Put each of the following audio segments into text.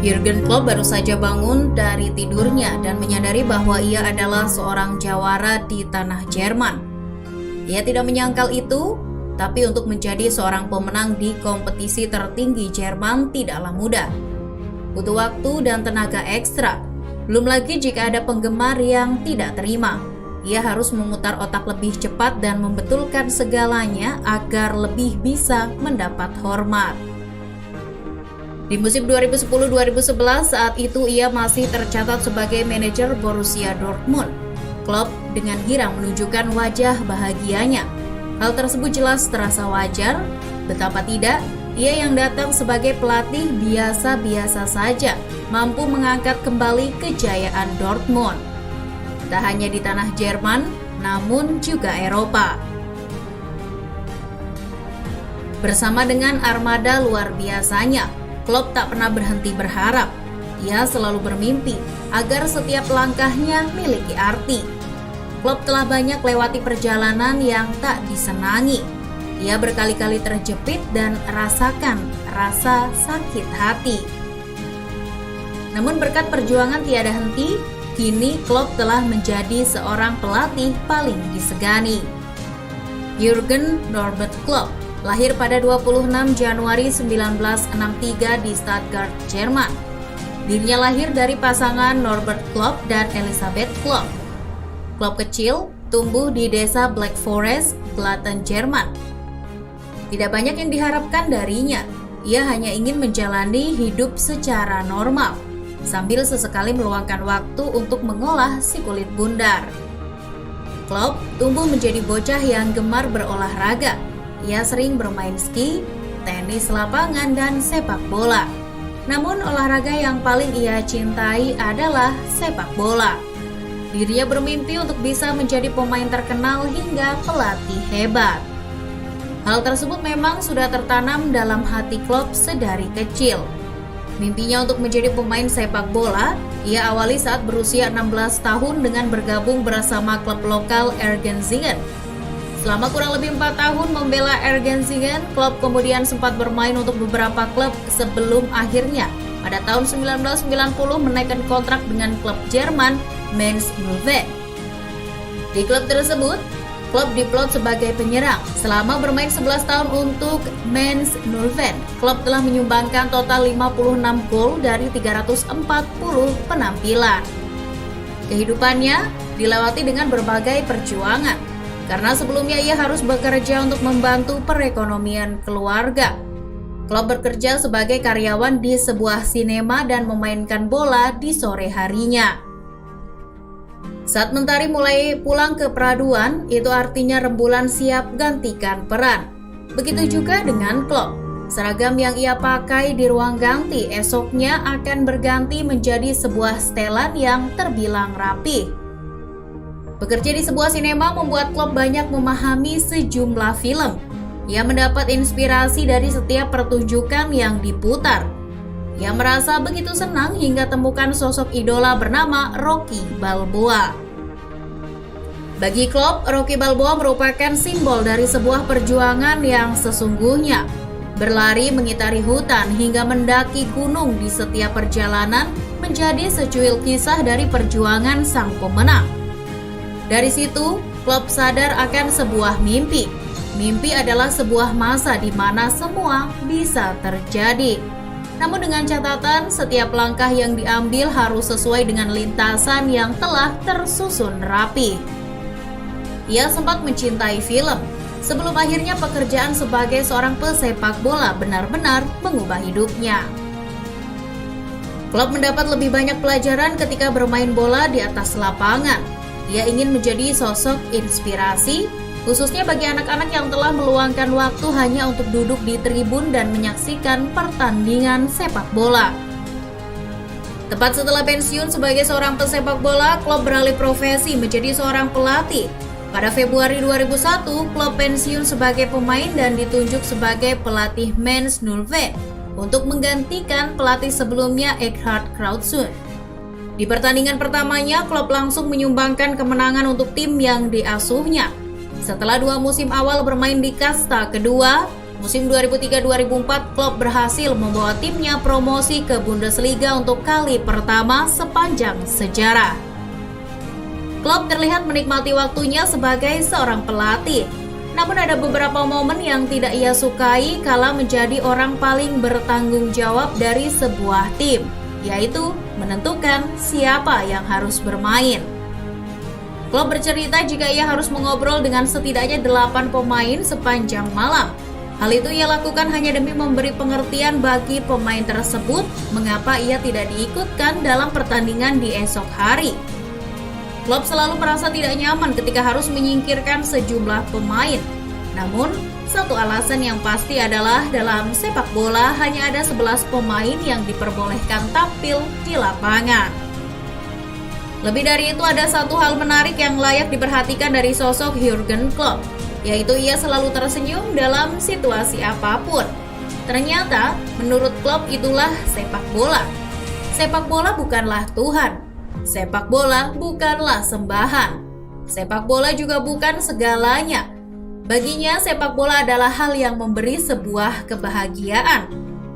Jurgen Klopp baru saja bangun dari tidurnya dan menyadari bahwa ia adalah seorang jawara di tanah Jerman. Ia tidak menyangkal itu, tapi untuk menjadi seorang pemenang di kompetisi tertinggi Jerman tidaklah mudah. Butuh waktu dan tenaga ekstra, belum lagi jika ada penggemar yang tidak terima. Ia harus memutar otak lebih cepat dan membetulkan segalanya agar lebih bisa mendapat hormat. Di musim 2010-2011 saat itu ia masih tercatat sebagai manajer Borussia Dortmund. Klopp dengan girang menunjukkan wajah bahagianya. Hal tersebut jelas terasa wajar, betapa tidak, ia yang datang sebagai pelatih biasa-biasa saja mampu mengangkat kembali kejayaan Dortmund. Tak hanya di tanah Jerman, namun juga Eropa. Bersama dengan armada luar biasanya, Klopp tak pernah berhenti berharap. Ia selalu bermimpi agar setiap langkahnya miliki arti. Klopp telah banyak lewati perjalanan yang tak disenangi. Ia berkali-kali terjepit dan rasakan rasa sakit hati. Namun berkat perjuangan tiada henti, kini Klopp telah menjadi seorang pelatih paling disegani. Jurgen Norbert Klopp lahir pada 26 Januari 1963 di Stuttgart, Jerman. Dirinya lahir dari pasangan Norbert Klopp dan Elisabeth Klopp. Klopp kecil tumbuh di desa Black Forest, Klaten, Jerman. Tidak banyak yang diharapkan darinya. Ia hanya ingin menjalani hidup secara normal, sambil sesekali meluangkan waktu untuk mengolah si kulit bundar. Klopp tumbuh menjadi bocah yang gemar berolahraga. Ia sering bermain ski, tenis lapangan, dan sepak bola. Namun olahraga yang paling ia cintai adalah sepak bola. Dirinya bermimpi untuk bisa menjadi pemain terkenal hingga pelatih hebat. Hal tersebut memang sudah tertanam dalam hati Klopp sedari kecil. Mimpinya untuk menjadi pemain sepak bola, ia awali saat berusia 16 tahun dengan bergabung bersama klub lokal Ergenzingen. Selama kurang lebih 4 tahun membela Ergenzingen, Klopp kemudian sempat bermain untuk beberapa klub sebelum akhirnya pada tahun 1990 menaikkan kontrak dengan klub Jerman Mainz 05. Di klub tersebut, Klopp diplot sebagai penyerang. Selama bermain 11 tahun untuk Mainz 05, Klopp telah menyumbangkan total 56 gol dari 340 penampilan. Kehidupannya dilewati dengan berbagai perjuangan. Karena sebelumnya ia harus bekerja untuk membantu perekonomian keluarga. Klopp bekerja sebagai karyawan di sebuah sinema dan memainkan bola di sore harinya. Saat Mentari mulai pulang ke peraduan, itu artinya rembulan siap gantikan peran. Begitu juga dengan Klopp. Seragam yang ia pakai di ruang ganti esoknya akan berganti menjadi sebuah setelan yang terbilang rapi. Bekerja di sebuah sinema membuat Klopp banyak memahami sejumlah film. Ia mendapat inspirasi dari setiap pertunjukan yang diputar. Ia merasa begitu senang hingga temukan sosok idola bernama Rocky Balboa. Bagi Klopp, Rocky Balboa merupakan simbol dari sebuah perjuangan yang sesungguhnya. Berlari mengitari hutan hingga mendaki gunung di setiap perjalanan menjadi secuil kisah dari perjuangan sang pemenang. Dari situ, Klopp sadar akan sebuah mimpi. Mimpi adalah sebuah masa di mana semua bisa terjadi. Namun dengan catatan, setiap langkah yang diambil harus sesuai dengan lintasan yang telah tersusun rapi. Ia sempat mencintai film, sebelum akhirnya pekerjaan sebagai seorang pesepak bola benar-benar mengubah hidupnya. Klopp mendapat lebih banyak pelajaran ketika bermain bola di atas lapangan. Ia ingin menjadi sosok inspirasi, khususnya bagi anak-anak yang telah meluangkan waktu hanya untuk duduk di tribun dan menyaksikan pertandingan sepak bola. Tepat setelah pensiun sebagai seorang pesepak bola, Klopp beralih profesi menjadi seorang pelatih. Pada Februari 2001, Klopp pensiun sebagai pemain dan ditunjuk sebagai pelatih Mainz 05 untuk menggantikan pelatih sebelumnya Eckhard Krautsund. Di pertandingan pertamanya, Klopp langsung menyumbangkan kemenangan untuk tim yang diasuhnya. Setelah 2 musim awal bermain di kasta kedua, Musim 2003-2004, Klopp berhasil membawa timnya promosi ke Bundesliga untuk kali pertama sepanjang sejarah. Klopp terlihat menikmati waktunya sebagai seorang pelatih. Namun ada beberapa momen yang tidak ia sukai kala menjadi orang paling bertanggung jawab dari sebuah tim, yaitu menentukan siapa yang harus bermain. Klopp bercerita jika ia harus mengobrol dengan setidaknya 8 pemain sepanjang malam. Hal itu ia lakukan hanya demi memberi pengertian bagi pemain tersebut mengapa ia tidak diikutkan dalam pertandingan di esok hari. Klopp selalu merasa tidak nyaman ketika harus menyingkirkan sejumlah pemain. Namun, satu alasan yang pasti adalah dalam sepak bola hanya ada 11 pemain yang diperbolehkan tampil di lapangan. Lebih dari itu, ada satu hal menarik yang layak diperhatikan dari sosok Jurgen Klopp, yaitu ia selalu tersenyum dalam situasi apapun. Ternyata, menurut Klopp itulah sepak bola. Sepak bola bukanlah Tuhan. Sepak bola bukanlah sembahan. Sepak bola juga bukan segalanya. Baginya, sepak bola adalah hal yang memberi sebuah kebahagiaan.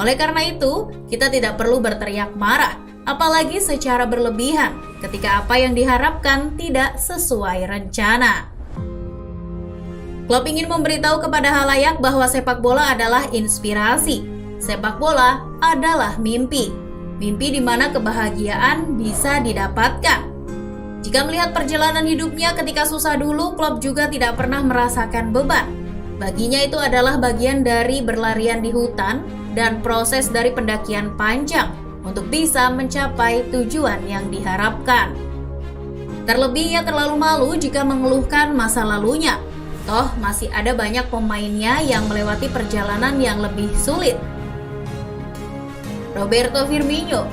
Oleh karena itu, kita tidak perlu berteriak marah, apalagi secara berlebihan, ketika apa yang diharapkan tidak sesuai rencana. Klopp ingin memberitahu kepada halayak bahwa sepak bola adalah inspirasi. Sepak bola adalah mimpi. Mimpi di mana kebahagiaan bisa didapatkan. Jika melihat perjalanan hidupnya ketika susah dulu, Klopp juga tidak pernah merasakan beban. Baginya itu adalah bagian dari berlarian di hutan dan proses dari pendakian panjang untuk bisa mencapai tujuan yang diharapkan. Terlebih ia terlalu malu jika mengeluhkan masa lalunya. Toh masih ada banyak pemainnya yang melewati perjalanan yang lebih sulit. Roberto Firmino,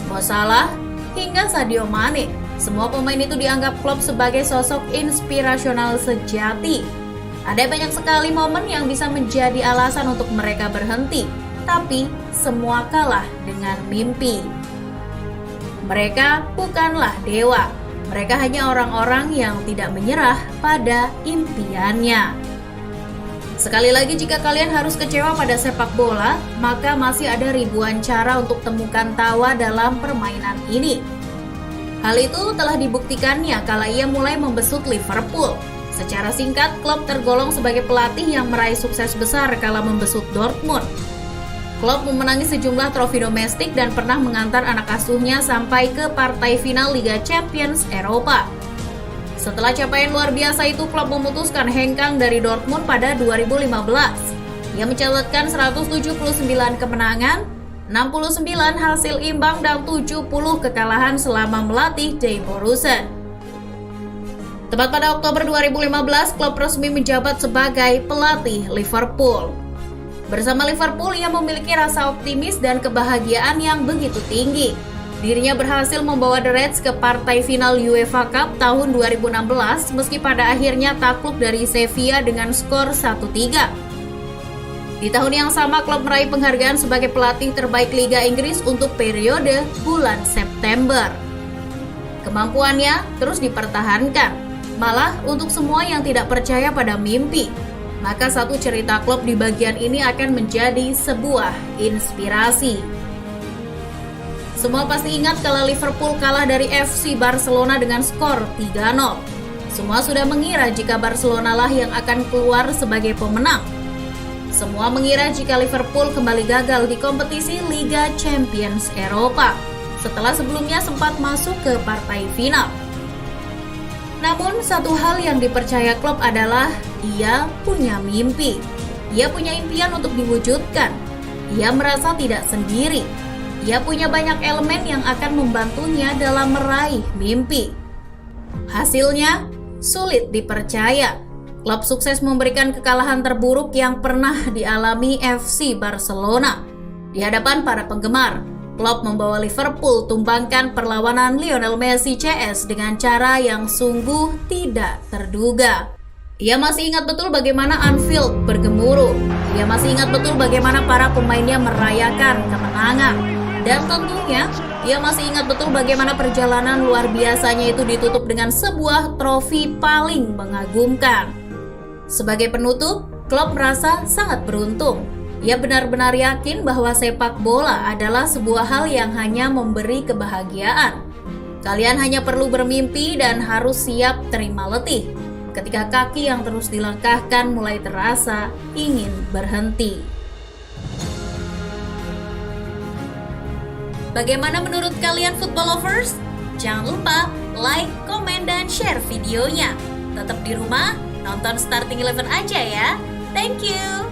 Mo Salah, hingga Sadio Mane, semua pemain itu dianggap Klopp sebagai sosok inspirasional sejati. Ada banyak sekali momen yang bisa menjadi alasan untuk mereka berhenti, tapi semua kalah dengan mimpi. Mereka bukanlah dewa. Mereka hanya orang-orang yang tidak menyerah pada impiannya. Sekali lagi, jika kalian harus kecewa pada sepak bola, maka masih ada ribuan cara untuk temukan tawa dalam permainan ini. Hal itu telah dibuktikannya kala ia mulai membesut Liverpool. Secara singkat, Klopp tergolong sebagai pelatih yang meraih sukses besar kala membesut Dortmund. Klopp memenangi sejumlah trofi domestik dan pernah mengantar anak asuhnya sampai ke partai final Liga Champions Eropa. Setelah capaian luar biasa itu, Klopp memutuskan hengkang dari Dortmund pada 2015. Ia mencatatkan 179 kemenangan, 69 hasil imbang dan 70 kekalahan selama melatih Die Borussen. Tepat pada Oktober 2015, Klopp resmi menjabat sebagai pelatih Liverpool. Bersama Liverpool, ia memiliki rasa optimis dan kebahagiaan yang begitu tinggi. Dirinya berhasil membawa The Reds ke partai final UEFA Cup tahun 2016 meski pada akhirnya takluk dari Sevilla dengan skor 1-3. Di tahun yang sama, Klopp meraih penghargaan sebagai pelatih terbaik Liga Inggris untuk periode bulan September. Kemampuannya terus dipertahankan, malah untuk semua yang tidak percaya pada mimpi. Maka satu cerita Klopp di bagian ini akan menjadi sebuah inspirasi. Semua pasti ingat kalau Liverpool kalah dari FC Barcelona dengan skor 3-0. Semua sudah mengira jika Barcelona lah yang akan keluar sebagai pemenang. Semua mengira jika Liverpool kembali gagal di kompetisi Liga Champions Eropa setelah sebelumnya sempat masuk ke partai final. Namun satu hal yang dipercaya Klopp adalah ia punya mimpi. Ia punya impian untuk diwujudkan. Ia merasa tidak sendiri. Ia punya banyak elemen yang akan membantunya dalam meraih mimpi. Hasilnya sulit dipercaya. Klopp sukses memberikan kekalahan terburuk yang pernah dialami FC Barcelona. Di hadapan para penggemar, Klopp membawa Liverpool tumbangkan perlawanan Lionel Messi CS dengan cara yang sungguh tidak terduga. Ia masih ingat betul bagaimana Anfield bergemuruh. Ia masih ingat betul bagaimana para pemainnya merayakan kemenangan. Dan tentunya, ia masih ingat betul bagaimana perjalanan luar biasanya itu ditutup dengan sebuah trofi paling mengagumkan. Sebagai penutup, Klopp merasa sangat beruntung. Ia benar-benar yakin bahwa sepak bola adalah sebuah hal yang hanya memberi kebahagiaan. Kalian hanya perlu bermimpi dan harus siap terima letih ketika kaki yang terus dilangkahkan mulai terasa ingin berhenti. Bagaimana menurut kalian football lovers? Jangan lupa like, komen, dan share videonya. Tetap di rumah, nonton Starting Eleven aja ya. Thank you!